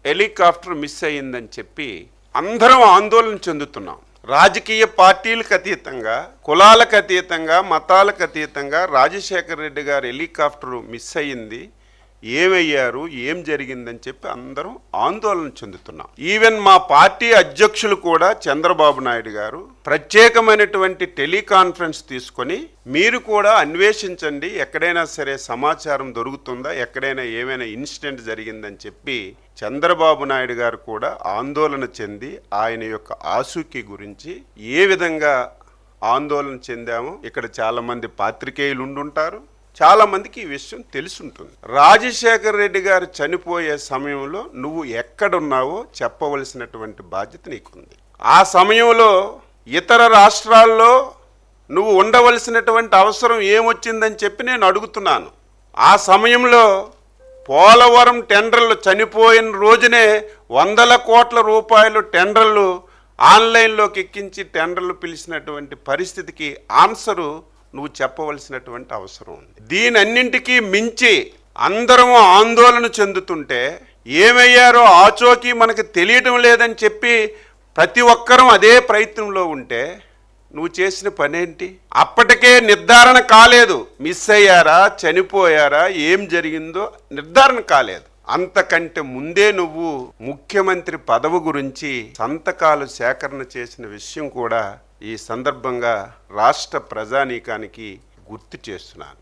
Helicopter miss అయ్యిందని చెప్పి అందరం ఆందోళన చెందుతున్నాం. రాజకీయ పార్టీలకు అతీతంగా, కులాలకు అతీతంగా, మతాలకు అతీతంగా రాజశేఖర రెడ్డి గారు హెలికాప్టర్ మిస్ అయ్యింది, ఏమయ్యారు, ఏం జరిగిందని చెప్పి అందరం ఆందోళన చెందుతున్నాం. ఈవెన్ మా పార్టీ అధ్యక్షులు కూడా చంద్రబాబు నాయుడు గారు ప్రత్యేకమైనటువంటి టెలికాన్ఫరెన్స్ తీసుకొని మీరు కూడా అన్వేషించండి, ఎక్కడైనా సరే సమాచారం దొరుకుతుందా, ఎక్కడైనా ఏమైనా ఇన్సిడెంట్ జరిగిందని చెప్పి చంద్రబాబు నాయుడు గారు కూడా ఆందోళన చెంది ఆయన యొక్క ఆసూకీ గురించి ఏ విధంగా ఆందోళన చెందామో ఇక్కడ చాలామంది పాత్రికేయులు ఉండుంటారు, చాలా మందికి ఈ విషయం తెలుసుంటుంది. రాజశేఖర రెడ్డి గారు చనిపోయే సమయంలో నువ్వు ఎక్కడున్నావో చెప్పవలసినటువంటి బాధ్యత నీకుంది. ఆ సమయంలో ఇతర రాష్ట్రాల్లో నువ్వు ఉండవలసినటువంటి అవసరం ఏమొచ్చిందని చెప్పి నేను అడుగుతున్నాను. ఆ సమయంలో పోలవరం టెండర్లు చనిపోయిన రోజునే 100 కోట్ల రూపాయలు టెండర్లు ఆన్లైన్లోకి ఎక్కించి టెండర్లు పిలిచినటువంటి పరిస్థితికి ఆన్సరు నువ్వు చెప్పవలసినటువంటి అవసరం ఉంది. దీనన్నింటికీ మించి అందరం ఆందోళన చెందుతుంటే ఏమయ్యారో ఆచోకీ మనకు తెలియటం లేదని చెప్పి ప్రతి ఒక్కరం అదే ప్రయత్నంలో ఉంటే నువ్వు చేసిన పనేంటి? అప్పటికే నిర్ధారణ కాలేదు, మిస్ అయ్యారా, చనిపోయారా, ఏం జరిగిందో నిర్ధారణ కాలేదు. అంతకంటే ముందే నువ్వు ముఖ్యమంత్రి పదవి గురించి సంతకాలు సేకరణ చేసిన విషయం కూడా ఈ సందర్భంగా రాష్ట్ర ప్రజానీకానికి గుర్తు చేస్తున్నాను.